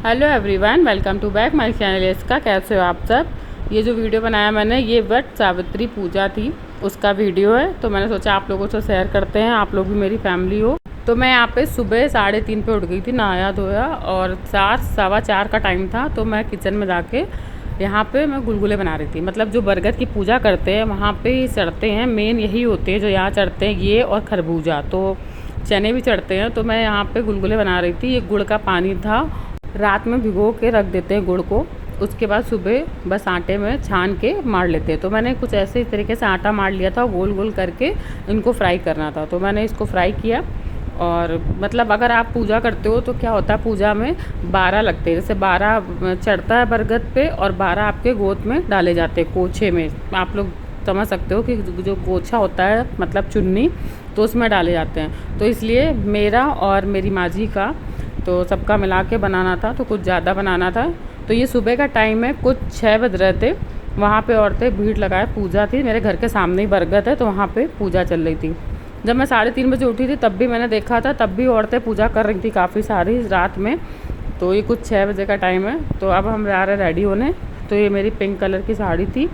Hello everyone, welcome to back my channel. इसका कैसे हो आप सब। ये जो वीडियो बनाया मैंने, ये वट सावित्री पूजा थी उसका वीडियो है, तो मैंने सोचा आप लोगों से शेयर करते हैं, आप लोग भी मेरी फैमिली हो। तो मैं यहाँ पे सुबह 3:30 पे उठ गई थी, नहाया धोया, और 4 सवा 4 का टाइम था। तो मैं किचन में जाके यहाँ पे मैं गुलगुले बना रही थी। मतलब जो बरगद की पूजा करते हैं वहाँ पे चढ़ते हैं, मेन यही होते हैं जो यहाँ चढ़ते हैं, ये और खरबूजा। तो चने भी चढ़ते हैं। तो मैं यहाँ पे गुलगुले बना रही थी। ये गुड़ का पानी था, रात में भिगो के रख देते हैं गुड़ को, उसके बाद सुबह बस आटे में छान के मार लेते हैं। तो मैंने कुछ ऐसे तरीके से आटा मार लिया था, गोल गोल करके इनको फ्राई करना था। तो मैंने इसको फ्राई किया। और मतलब अगर आप पूजा करते हो तो क्या होता है, पूजा में 12 लगते हैं। जैसे 12 चढ़ता है बरगद पे और 12 आपके गोद में डाले जाते हैं, कोछे में। आप लोग समझ सकते हो कि जो गोछा होता है मतलब चुन्नी, तो उसमें डाले जाते हैं। तो इसलिए मेरा और मेरी माँ जी का, तो सबका मिला के बनाना था, तो कुछ ज़्यादा बनाना था। तो ये सुबह का टाइम है, कुछ 6 बज रहे थे। वहाँ पे औरतें भीड़ लगाए, पूजा थी, मेरे घर के सामने ही बरगद है, तो वहाँ पे पूजा चल रही थी। जब मैं 3:30 बजे उठी थी तब भी मैंने देखा था, तब भी औरतें पूजा कर रही थी काफ़ी सारी रात में। तो ये कुछ 6 बजे का टाइम है। तो अब हम जा रहे रेडी होने। तो ये मेरी पिंक कलर की साड़ी थी,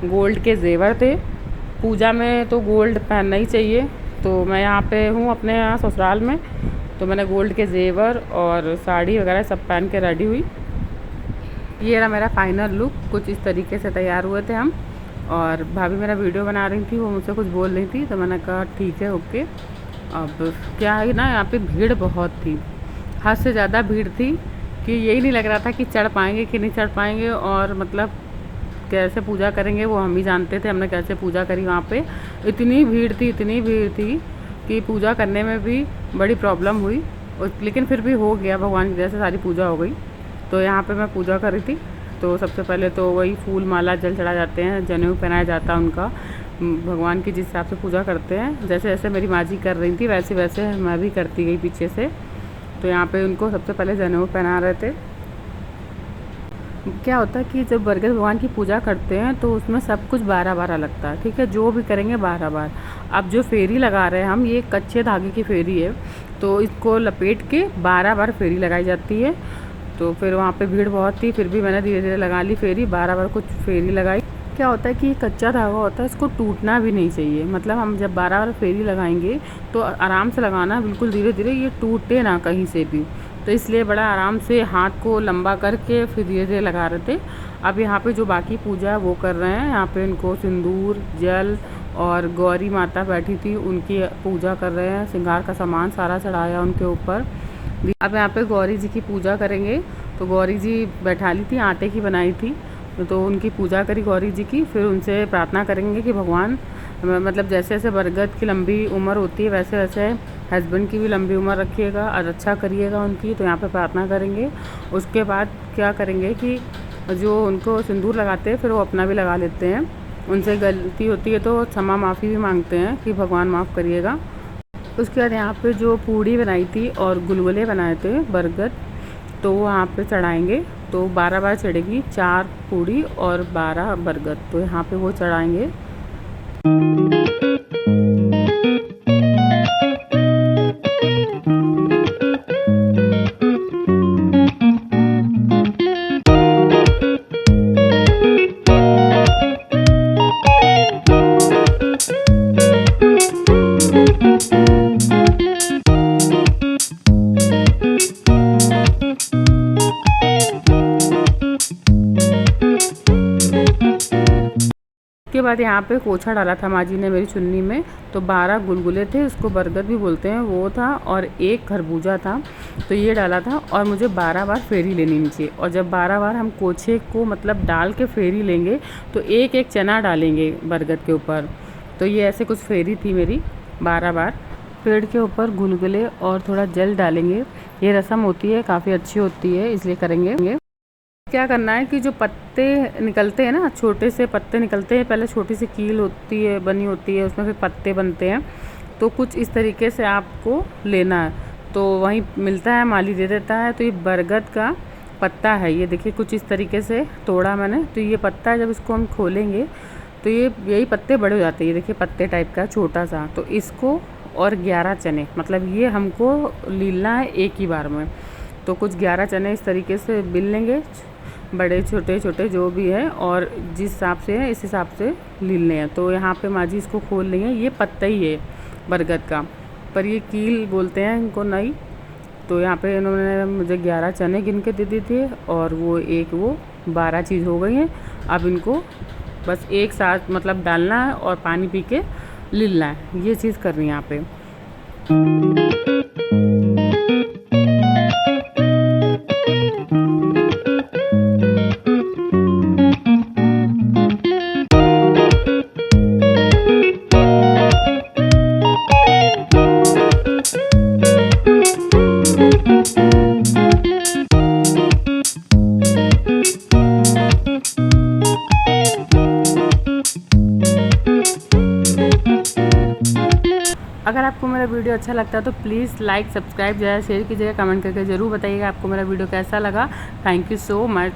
गोल्ड के जेवर थे। पूजा में तो गोल्ड पहनना ही चाहिए। तो मैं यहाँ पे हूँ अपने यहाँ ससुराल में, तो मैंने गोल्ड के जेवर और साड़ी वगैरह सब पहन के रेडी हुई। ये रहा मेरा फाइनल लुक। कुछ इस तरीके से तैयार हुए थे हम। और भाभी मेरा वीडियो बना रही थी, वो मुझसे कुछ बोल रही थी, तो मैंने कहा ठीक है, ओके। अब क्या है ना, यहाँ पे भीड़ बहुत थी, हद से ज़्यादा भीड़ थी कि यही नहीं लग रहा था कि चढ़ पाएंगे कि नहीं चढ़ पाएंगे। और मतलब कैसे पूजा करेंगे वो हम ही जानते थे, हमने कैसे पूजा करी वहाँ पे। इतनी भीड़ थी, इतनी भीड़ थी कि पूजा करने में भी बड़ी प्रॉब्लम हुई। लेकिन फिर भी हो गया, भगवान की दया से सारी पूजा हो गई। तो यहाँ पे मैं पूजा कर रही थी। तो सबसे पहले तो वही फूल माला जल चढ़ा जाते हैं, जनेऊ पहनाया जाता है उनका। भगवान की जिस हिसाब से पूजा करते हैं, जैसे जैसे मेरी माँ जी कर रही थी वैसे वैसे मैं भी करती गई पीछे से। तो यहाँ पे उनको सबसे पहले जनेऊ पहना रहे थे। क्या होता है कि जब बरगद भगवान की पूजा करते हैं तो उसमें सब कुछ 12-12 लगता है, ठीक है, जो भी करेंगे 12 बार। अब जो फेरी लगा रहे हैं हम, ये कच्चे धागे की फेरी है, तो इसको लपेट के 12 बार फेरी लगाई जाती है। तो फिर वहाँ पे भीड़ बहुत थी, फिर भी मैंने धीरे धीरे लगा ली फेरी, 12 बार कुछ फेरी लगाई। क्या होता है कि कच्चा धागा होता है, इसको टूटना भी नहीं चाहिए। मतलब हम जब 12 बार फेरी लगाएंगे तो आराम से लगाना, बिल्कुल धीरे धीरे, ये टूटे ना कहीं से भी। तो इसलिए बड़ा आराम से हाथ को लंबा करके फिर धीरे धीरे लगा रहे थे। अब यहाँ पे जो बाकी पूजा है वो कर रहे हैं। यहाँ पे इनको सिंदूर, जल और गौरी माता बैठी थी उनकी पूजा कर रहे हैं। श्रृंगार का सामान सारा चढ़ाया उनके ऊपर। अब यहाँ पे गौरी जी की पूजा करेंगे। तो गौरी जी बैठा ली थी, आटे की बनाई थी, तो उनकी पूजा करी गौरी जी की। फिर उनसे प्रार्थना करेंगे कि भगवान, मतलब जैसे जैसे बरगद की लंबी उम्र होती है वैसे वैसे हस्बैंड की भी लंबी उम्र रखिएगा और अच्छा करिएगा उनकी। तो यहाँ पे प्रार्थना करेंगे। उसके बाद क्या करेंगे कि जो उनको सिंदूर लगाते हैं फिर वो अपना भी लगा लेते हैं। उनसे गलती होती है तो क्षमा माफ़ी भी मांगते हैं कि भगवान माफ़ करिएगा। उसके बाद यहाँ पे जो पूड़ी बनाई थी और गुलगुले बनाए थे बरगद, तो वो यहाँ पे चढ़ाएंगे। तो 12 बार चढ़ेगी, 4 पूड़ी और 12 बरगद, तो यहाँ पे वो चढ़ाएंगे। उसके बाद यहाँ पे कोछा डाला था माँ जी ने मेरी चुन्नी में। तो 12 गुलगुले थे, उसको बरगद भी बोलते हैं, वो था, और एक खरबूजा था, तो ये डाला था। और मुझे 12 बार फेरी लेनी नीचे। और जब 12 बार हम कोछे को मतलब डाल के फेरी लेंगे तो एक एक चना डालेंगे बरगद के ऊपर। तो ये ऐसे कुछ फेरी थी मेरी 12 बार। पेड़ के ऊपर गुलगुले और थोड़ा जल डालेंगे। ये रस्म होती है, काफ़ी अच्छी होती है, इसलिए करेंगे। क्या करना है कि जो पत्ते निकलते हैं ना, छोटे से पत्ते निकलते हैं, पहले छोटी सी कील होती है, बनी होती है, उसमें फिर पत्ते बनते हैं। तो कुछ इस तरीके से आपको लेना है। तो वहीं मिलता है, माली दे देता है। तो ये बरगद का पत्ता है, ये देखिए कुछ इस तरीके से तोड़ा मैंने। तो ये पत्ता है, जब इसको हम खोलेंगे तो ये यही पत्ते बड़े हो जाते हैं। ये देखिए पत्ते टाइप का छोटा सा। तो इसको और 11 चने, मतलब ये हमको लीलना है एक ही बार में। तो कुछ 11 चने इस तरीके से बिल लेंगे, बड़े छोटे छोटे जो भी है, और जिस हिसाब से है इस हिसाब से लीलने हैं। तो यहाँ पे माँ जी इसको खोल रही हैं। ये पत्ता ही है बरगद का, पर ये कील बोलते हैं इनको नई। तो यहाँ पे इन्होंने मुझे 11 चने गिन के दे दिए थे, और वो 12 चीज़ हो गई हैं। अब इनको बस एक साथ मतलब डालना है और पानी पी के लीलना है, ये चीज़ करनी है यहाँ पे। अगर आपको मेरा वीडियो अच्छा लगता है तो प्लीज़ लाइक, सब्सक्राइब, ज़्यादा शेयर कीजिएगा, कमेंट करके ज़रूर बताइएगा आपको मेरा वीडियो कैसा लगा। Thank you so much.